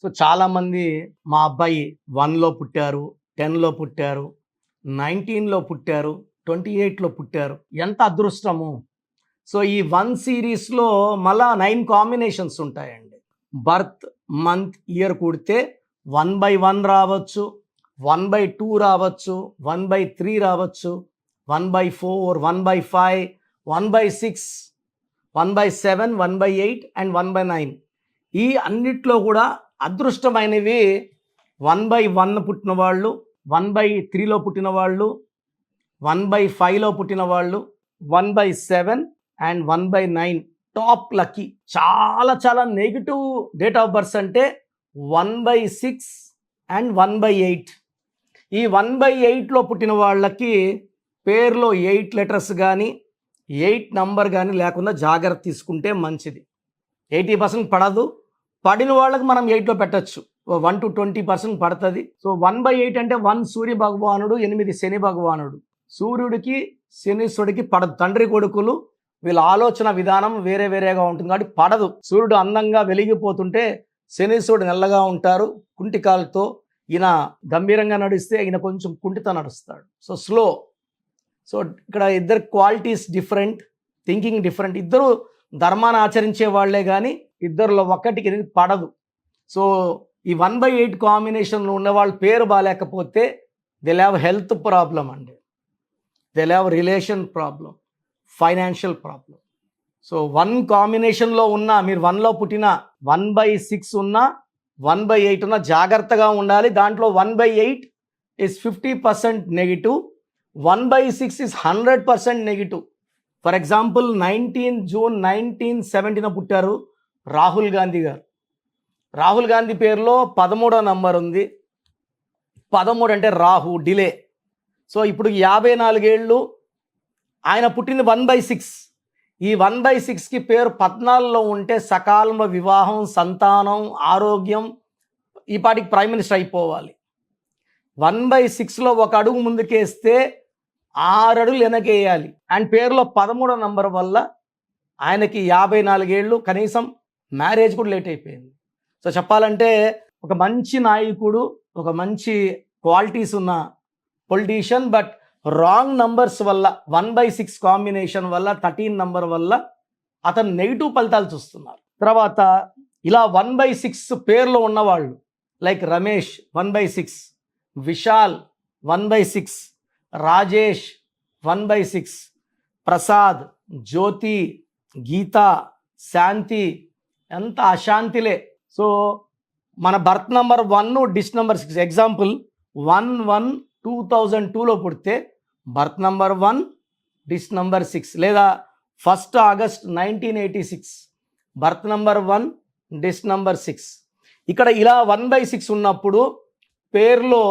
So చాలామంది మా అబ్బాయి 1లో పుట్టారు, 10లో పుట్టారు, 19లో పుట్టారు, 28లో పుట్టారు, ఎంత అదృష్టము. సో ఈ 1 సిరీస్లో మళ్ళా 9 కాంబినేషన్స్ ఉంటాయండి. బర్త్, మంత్, ఇయర్ కూడితే 1/1 రావచ్చు, 1/2 రావచ్చు, 1/3 రావచ్చు, 1/4, 1/5, 1/6, 1/7, 1/8 అండ్ 1/9. ఈ అన్నిట్లో కూడా అదృష్టమైనవి 1/1 పుట్టిన వాళ్ళు, 1/3లో పుట్టిన వాళ్ళు, 1/5లో పుట్టిన వాళ్ళు, 1/7 అండ్ 1/9 టాప్ లక్కీ. చాలా చాలా నెగిటివ్ డేట్ ఆఫ్ బర్త్ అంటే 1/6 అండ్ 1/8. ఈ 1/8లో పుట్టిన వాళ్ళకి పేరులో 8 లెటర్స్ కానీ 8 నంబర్ కానీ లేకుండా జాగ్రత్త తీసుకుంటే మంచిది. 80% పడదు, పడిన వాళ్ళకి మనం 8లో పెట్టచ్చు, 1 to 20% పడుతుంది. సో 1/8 అంటే 1 సూర్య భగవానుడు, 8 శని భగవానుడు. సూర్యుడికి శనీశ్వరుడికి పడదు. తండ్రి కొడుకులు వీళ్ళ ఆలోచన విధానం వేరే వేరేగా ఉంటుంది కాబట్టి పడదు. సూర్యుడు అందంగా వెలిగిపోతుంటే శనీశ్వరుడు నల్లగా ఉంటారు కుంటికాలతో. ఈయన గంభీరంగా నడిస్తే ఈయన కొంచెం కుంటితో నడుస్తాడు, సో స్లో. సో ఇక్కడ ఇద్దరు క్వాలిటీస్ డిఫరెంట్, థింకింగ్ డిఫరెంట్. ఇద్దరు ధర్మాన్ని ఆచరించే వాళ్ళే కానీ ఇద్దరులో ఒక్కటికి పడదు. సో ఈ 1/8 కాంబినేషన్లో ఉన్న వాళ్ళ పేరు బాగాలేకపోతే దిల్ హ్యావ్ హెల్త్ ప్రాబ్లం అండి, Dil have relation problem, financial problem. So 1 కాంబినేషన్లో ఉన్న మీరు 1లో పుట్టిన 1/6 ఉన్న 1/8 ఉన్న జాగ్రత్తగా ఉండాలి. దాంట్లో 1/8 is 50% negative, 1/6 is 100% negative. For example 19 June 1970 పుట్టారు రాహుల్ గాంధీ గారు. రాహుల్ గాంధీ పేరులో 13వ నంబర్ ఉంది. 13 అంటే రాహు, డిలే. సో ఇప్పుడు 54 ఏళ్ళు. ఆయన పుట్టింది 1/6. ఈ 1/6కి పేరు 14లో ఉంటే సకాలంలో వివాహం, సంతానం, ఆరోగ్యం, ఈ పాటికి ప్రైమ్ మినిస్టర్ అయిపోవాలి. 1/6లో ఒక అడుగు ముందుకేస్తే 6 అడుగులు వెనకేయాలి. అండ్ పేరులో 13వ నంబర్ వల్ల ఆయనకి 54 ఏళ్ళు, కనీసం మ్యారేజ్ కూడా లేట్ అయిపోయింది. సో చెప్పాలంటే ఒక మంచి నాయకుడు, ఒక మంచి క్వాలిటీస్ ఉన్న పొలిటీషియన్, బట్ రాంగ్ నంబర్స్ వల్ల 1/6 కాంబినేషన్ వల్ల 13 నంబర్ వల్ల అతను నెగిటివ్ ఫలితాలు చూస్తున్నారు. తర్వాత ఇలా 1/6 పేర్లో ఉన్నవాళ్ళు లైక్ రమేష్ 1/6, విశాల్ 1/6, రాజేష్ 1/6, ప్రసాద్, జ్యోతి, గీత, శాంతి, ఎంత అశాంతిలే. సో మన బర్త్ నంబర్ 1, డిస్ నంబర్ 6. ఎగ్జాంపుల్ 1/1/2002లో పుడితే బర్త్ నంబర్ 1, డిస్ నంబర్ 6. లేదా 1 ఆగస్ట్ 1986 బర్త్ నంబర్ 1, డిస్ నంబర్ 6. ఇక్కడ ఇలా 1/6 ఉన్నప్పుడు పేరులో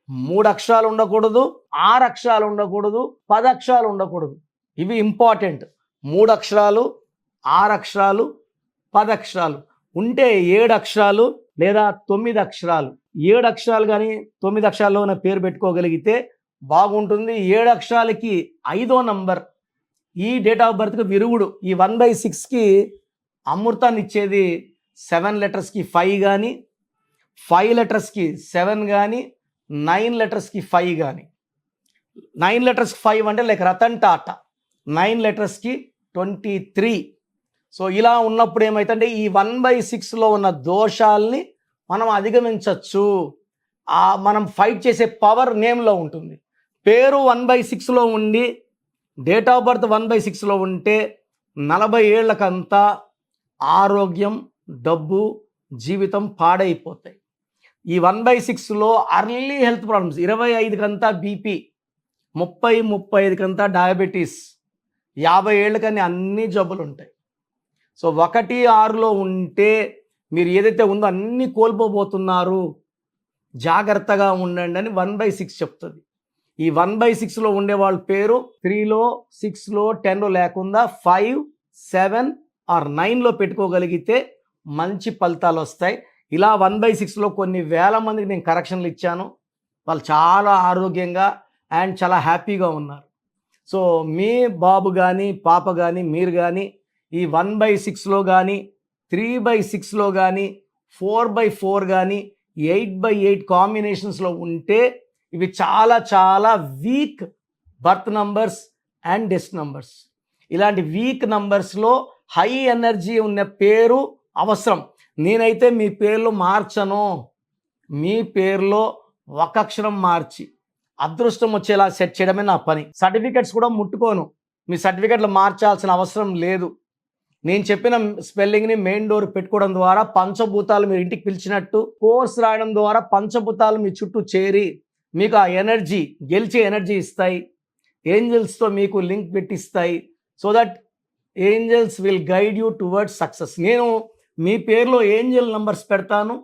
3 అక్షరాలు ఉండకూడదు, 6 అక్షరాలు ఉండకూడదు, 10 అక్షరాలు ఉండకూడదు. ఇవి ఇంపార్టెంట్. 3 అక్షరాలు, 6 అక్షరాలు, 10 అక్షరాలు ఉంటే 7 అక్షరాలు లేదా 9 అక్షరాలు. 7 అక్షరాలు కానీ 9 అక్షరాల్లో ఉన్న పేరు పెట్టుకోగలిగితే బాగుంటుంది. 7 అక్షరాలకి 5వ నంబర్ ఈ డేట్ ఆఫ్ బర్త్కి విరుగుడు. ఈ 1/6కి అమృతాన్ని ఇచ్చేది 7 లెటర్స్కి 5 కానీ, 5 లెటర్స్కి 7 కానీ, 9 లెటర్స్కి 5 కానీ. 9 లెటర్స్కి 5 అంటే లైక్ రతన్ టాటా. 9 లెటర్స్కి 23. సో ఇలా ఉన్నప్పుడు ఏమైతుందంటే ఈ 1/6లో ఉన్న దోషాల్ని మనం అధిగమించవచ్చు. మనం ఫైట్ చేసే పవర్ నేమ్లో ఉంటుంది. పేరు 1/6లో ఉండి డేట్ ఆఫ్ బర్త్ 1/6లో ఉంటే 40 ఏళ్ళకంతా ఆరోగ్యం, డబ్బు, జీవితం పాడైపోతాయి. ఈ 1/6లో అర్లీ హెల్త్ ప్రాబ్లమ్స్, 25కంతా బీపీ, 35కంతా డయాబెటీస్, 50 ఏళ్ళకన్నీ అన్ని జబ్బులు ఉంటాయి. సో 1, 6లో ఉంటే మీరు ఏదైతే ఉందో అన్నీ కోల్పోబోతున్నారు, జాగ్రత్తగా ఉండండి అని 1/6 చెప్తుంది. ఈ 1/6లో ఉండే వాళ్ళ పేరు 3లో, 6లో, 10లో లేకుండా 5, 7 ఆర్ 9లో పెట్టుకోగలిగితే మంచి ఫలితాలు వస్తాయి. ఇలా 1/6లో కొన్ని వేల మందికి నేను కరెక్షన్లు ఇచ్చాను. వాళ్ళు చాలా ఆరోగ్యంగా అండ్ చాలా హ్యాపీగా ఉన్నారు. సో మీ బాబు కానీ పాప కానీ మీరు కానీ ఈ 1/6లో కానీ 3/6లో కానీ 4/4 కానీ 8/8 కాంబినేషన్స్లో ఉంటే ఇవి చాలా చాలా week birth numbers and death numbers. ఇలాంటి వీక్ నంబర్స్లో హై ఎనర్జీ ఉన్న పేరు అవసరం. నేనైతే మీ పేర్లు మార్చను. మీ పేరులో ఒక అక్షరం మార్చి అదృష్టం వచ్చేలా సెట్ చేయడమే నా పని. సర్టిఫికెట్స్ కూడా ముట్టుకోను. మీ సర్టిఫికెట్లు మార్చాల్సిన అవసరం లేదు. నేను చెప్పిన స్పెల్లింగ్ని మెయిన్ డోర్ పెట్టుకోవడం ద్వారా పంచభూతాలు మీరు ఇంటికి పిలిచినట్టు, కోర్స్ రాయడం ద్వారా పంచభూతాలు మీ చుట్టూ చేరి మీకు ఆ ఎనర్జీ, గెలిచే ఎనర్జీ ఇస్తాయి. ఏంజల్స్తో మీకు లింక్ పెట్టిస్తాయి. So that angels will guide you towards success. నేను మీ పేరులో ఏంజల్ నంబర్స్ పెడతాను,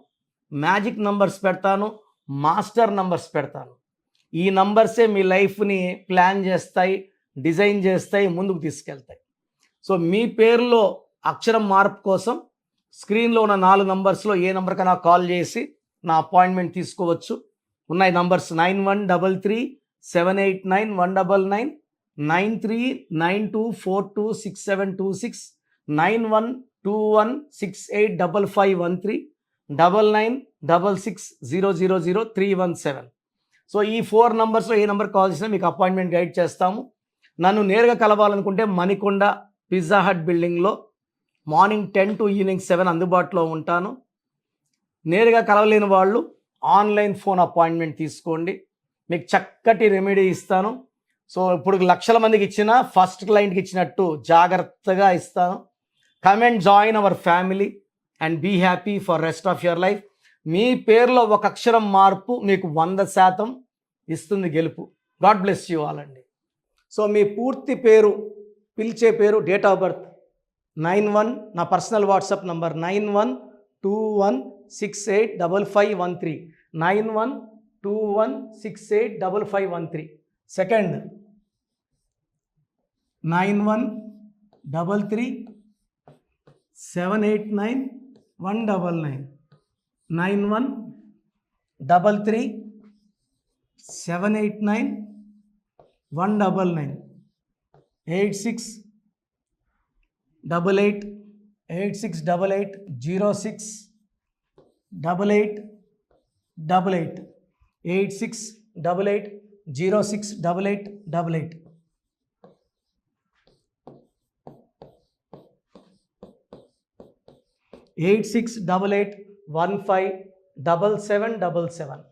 మ్యాజిక్ నంబర్స్ పెడతాను, మాస్టర్ నంబర్స్ పెడతాను. ఈ నంబర్సే మీ లైఫ్ని ప్లాన్ చేస్తాయి, డిజైన్ చేస్తాయి, ముందుకు తీసుకెళ్తాయి. సో మీ పేరులో అక్షరం మార్పు కోసం స్క్రీన్లో ఉన్న 4 నంబర్స్లో ఏ నెంబర్కైనా కాల్ చేసి నా అపాయింట్మెంట్ తీసుకోవచ్చు. ఉన్నాయి నంబర్స్ 9133789199, 9392426726, 9121685513, 9966000317. సో ఈ 4 నంబర్స్లో ఏ నెంబర్ కాల్ చేసినా మీకు అపాయింట్మెంట్ గైడ్ చేస్తాము. నన్ను నేరుగా కలవాలనుకుంటే మణికొండ పిజ్జా హట్ బిల్డింగ్లో మార్నింగ్ 10 to ఈవినింగ్ 7 అందుబాటులో ఉంటాను. నేరుగా కలవలేని వాళ్ళు ఆన్లైన్ ఫోన్ అపాయింట్మెంట్ తీసుకోండి. మీకు చక్కటి రెమెడీ ఇస్తాను. సో ఇప్పుడు లక్షల మందికి ఇచ్చిన ఫస్ట్ క్లయింట్కి ఇచ్చినట్టు జాగ్రత్తగా ఇస్తాను. Come and join our family and be happy for rest of your life. మీ పేరులో ఒక అక్షరం మార్పు మీకు 100% ఇస్తుంది గెలుపు. గాడ్ బ్లెస్ యూ ఆల్ అండి. సో మీ పూర్తి పేరు, పిలిచే పేరు, డేట్ ఆఫ్ బర్త్ 91, నా పర్సనల్ వాట్సాప్ నంబర్ 9121685513, 9121685513. సెకండ్ 9133789199, 9133789199, 868886880688, 8688068888. 8688157777,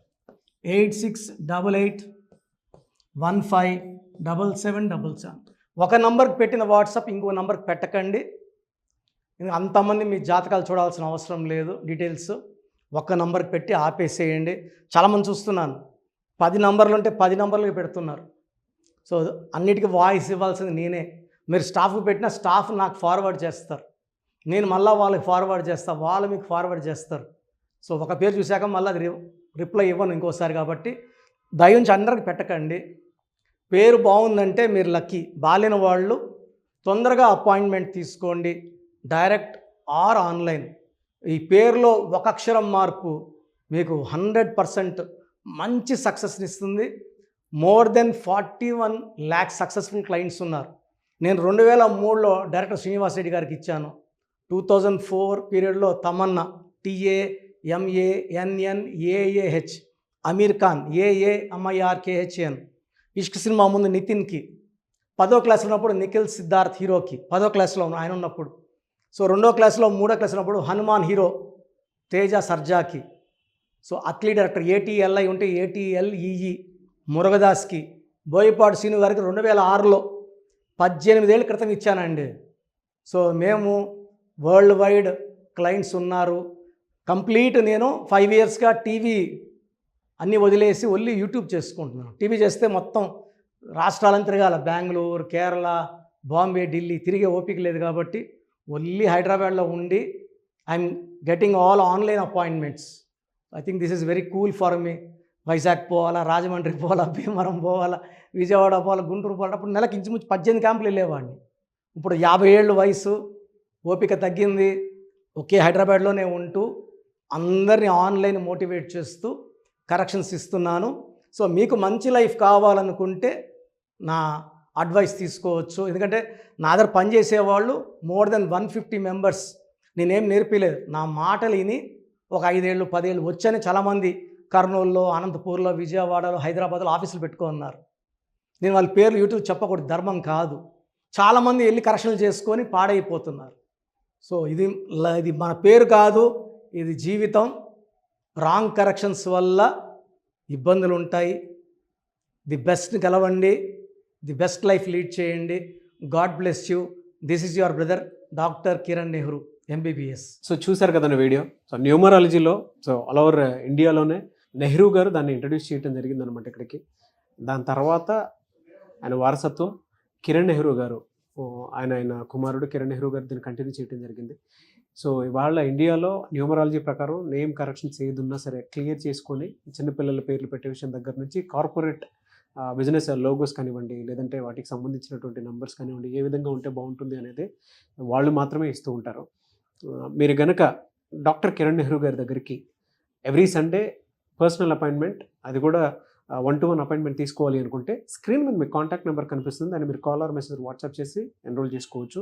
8688157777. ఒక నంబర్కి పెట్టిన వాట్సాప్ ఇంకో నంబర్కి పెట్టకండి. అంతమంది మీ జాతకాలు చూడాల్సిన అవసరం లేదు. డీటెయిల్స్ ఒక్క నంబర్కి పెట్టి ఆపేసేయండి. చాలామంది చూస్తున్నాను 10 నంబర్లు ఉంటే 10 నంబర్లకి పెడుతున్నారు. సో అన్నిటికీ వాయిస్ ఇవ్వాల్సింది నేనే. మీరు స్టాఫ్కి పెట్టిన స్టాఫ్ నాకు ఫార్వర్డ్ చేస్తారు, నేను మళ్ళీ వాళ్ళకి ఫార్వర్డ్ చేస్తాను, వాళ్ళు మీకు ఫార్వర్డ్ చేస్తారు. సో ఒక పేరు చూశాక మళ్ళీ అది రిప్లై ఇవ్వను ఇంకోసారి. కాబట్టి దయించి అందరికి పెట్టకండి. పేరు బాగుందంటే మీరు లక్కీ. బాలేని వాళ్ళు తొందరగా అపాయింట్మెంట్ తీసుకోండి, డైరెక్ట్ ఆర్ ఆన్లైన్. ఈ పేరులో ఒక అక్షరం మార్పు మీకు 100% మంచి సక్సెస్ని ఇస్తుంది. More than 41 lakh successful clients ఉన్నారు. నేను 2003లో డైరెక్టర్ శ్రీనివాస్ రెడ్డి గారికి ఇచ్చాను. 2004 పీరియడ్లో తమన్నా, TAMANNAAH, అమీర్ ఖాన్, AAMIRKHN, ఇష్క్ సినిమా ముందు నితిన్కి, 10వ క్లాస్లో ఉన్నప్పుడు నిఖిల్ సిద్ధార్థ్ హీరోకి, 10వ క్లాస్లో ఆయన ఉన్నప్పుడు. సో 2వ క్లాస్లో 3వ క్లాస్ ఉన్నప్పుడు హనుమాన్ హీరో తేజ సర్జాకి. సో అథ్లీట్ డైరెక్టర్ ATLI ఉంటే ATLEE మురుగదాస్కి, బోయపాటి శ్రీను గారికి 2006లో 18 ఏళ్ళ క్రితం ఇచ్చానండి. సో మేము వరల్డ్ వైడ్ క్లయింట్స్ ఉన్నారు. కంప్లీట్ నేను 5 yearsగా టీవీ అన్నీ వదిలేసి ఓన్లీ యూట్యూబ్ చేసుకుంటున్నాను. టీవీ చేస్తే మొత్తం రాష్ట్రాలను తిరగాల, బెంగళూరు, కేరళ, బాంబే, ఢిల్లీ తిరిగే ఓపిక లేదు. కాబట్టి ఓన్లీ హైదరాబాద్లో ఉండి I'm getting all online appointments. I think this is very cool for me. Vizag పోవాలా, రాజమండ్రి పోవాలా, భీమవరం పోవాలా, విజయవాడ పోవాలా, గుంటూరు పోవాలా. అప్పుడు నెలకు ఇంచుమించు 18 క్యాంపులు వెళ్ళేవాడిని. ఇప్పుడు 50 ఏళ్ళు వయసు, ఓపిక తగ్గింది. ఒకే హైదరాబాద్లోనే ఉంటూ అందరినీ ఆన్లైన్ మోటివేట్ చేస్తూ కరెక్షన్స్ ఇస్తున్నాను. సో మీకు మంచి లైఫ్ కావాలనుకుంటే నా అడ్వైస్ తీసుకోవచ్చు. ఎందుకంటే నా దగ్గర పనిచేసేవాళ్ళు మోర్ దెన్ 150 మెంబర్స్. నేనేం నేర్పిలేదు, నా మాటలు విని ఒక 5 ఏళ్ళు 10 ఏళ్ళు వచ్చని చాలామంది కర్నూలులో, అనంతపూర్లో, విజయవాడలో, హైదరాబాద్లో ఆఫీసులు పెట్టుకున్నారు. నేను వాళ్ళ పేర్లు యూట్యూబ్ చెప్పకూడదు, ధర్మం కాదు. చాలామంది వెళ్ళి కరెక్షన్లు చేసుకొని పాడైపోతున్నారు. సో ఇది మన పేరు కాదు, ఇది జీవితం. రాంగ్ కరెక్షన్స్ వల్ల ఇబ్బందులు ఉంటాయి. ది బెస్ట్ గెలవండి, ది బెస్ట్ లైఫ్ లీడ్ చేయండి. God bless you. This is your brother doctor Kiran Nehru MBBS. So చూసారు కదండి వీడియో. సో న్యూమరాలజీలో ఆల్ ఓవర్ ఇండియాలోనే నెహ్రూ గారు దాన్ని ఇంట్రడ్యూస్ చేయడం జరిగిందనమాట ఇక్కడికి. దాని తర్వాత ఆయన వారసత్వం కిరణ్ నెహ్రూ గారు, ఆయన కుమారుడు కిరణ్ నెహ్రూ గారు దీన్ని కంటిన్యూ చేయడం జరిగింది. సో ఇవాళ ఇండియాలో న్యూమరాలజీ ప్రకారం నేమ్ కరెక్షన్స్ ఏదున్నా సరే క్లియర్ చేసుకొని చిన్నపిల్లల పేర్లు పెట్టే విషయం దగ్గర నుంచి కార్పొరేట్ బిజినెస్ లోగోస్ కానివ్వండి, లేదంటే వాటికి సంబంధించినటువంటి నెంబర్స్ కానివ్వండి, ఏ విధంగా ఉంటే బాగుంటుంది అనేది వాళ్ళు మాత్రమే ఇస్తూ ఉంటారు. మీరు గనక డాక్టర్ కిరణ్ నెహ్రూ గారి దగ్గరికి ఎవ్రీ సండే పర్సనల్ అపాయింట్మెంట్, అది కూడా 1-to-1 అపాయింట్మెంట్ తీసుకోవాలి అనుకుంటే స్క్రీన్ మీద మీకు కాంటాక్ట్ నెంబర్ కనిపిస్తుంది. దాన్ని మీరు కాల్ ఆర్ మెసేజ్ వాట్సాప్ చేసి ఎన్రోల్ చేసుకోవచ్చు.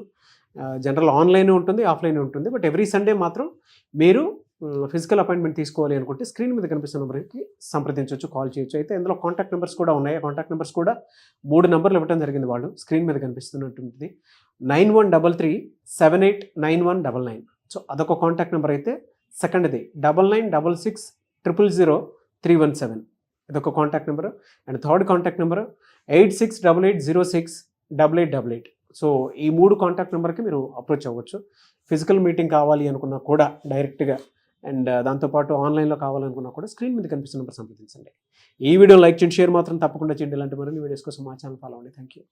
జనరల్ ఆన్లైన్ ఉంటుంది, ఆఫ్లైన్ ఉంటుంది. బట్ ఎవ్రీ సండే మాత్రం మీరు ఫిజికల్ అపాయింట్మెంట్ తీసుకోవాలి అనుకుంటే స్క్రీన్ మీద కనిపిస్తున్న నెంబర్కి సంప్రదించవచ్చు, కాల్ చేయొచ్చు. అయితే ఇందులో కాంటాక్ట్ నెంబర్స్ కూడా ఉన్నాయి. కాంటాక్ట్ నెంబర్స్ కూడా 3 నెంబర్లు ఇవ్వడం జరిగింది. వాళ్ళు స్క్రీన్ మీద కనిపిస్తున్నటువంటిది 9133789199. సో అదొక కాంటాక్ట్ నెంబర్ అయితే. సెకండ్ది 9966000317, ఇదొక contact number. And third contact number 8688068888. So ఈ 3 కాంటాక్ట్ నెంబర్కి మీరు అప్రోచ్ అవ్వచ్చు. ఫిజికల్ మీటింగ్ కావాలి అనుకున్నా కూడా డైరెక్ట్గా, అండ్ దాంతోపాటు ఆన్లైన్లో కావాలనుకున్నా కూడా స్క్రీన్ మీద కనిపిస్తున్న నెంబర్ సంప్రదించండి. ఈ వీడియో లైక్ చేయండి, షేర్ మాత్రం తప్పకుండా చేయండి. ఇలాంటి మరిన్ని వీడియోస్ కోసం మా ఛానల్ ఫాలో అవ్వండి. Thank you.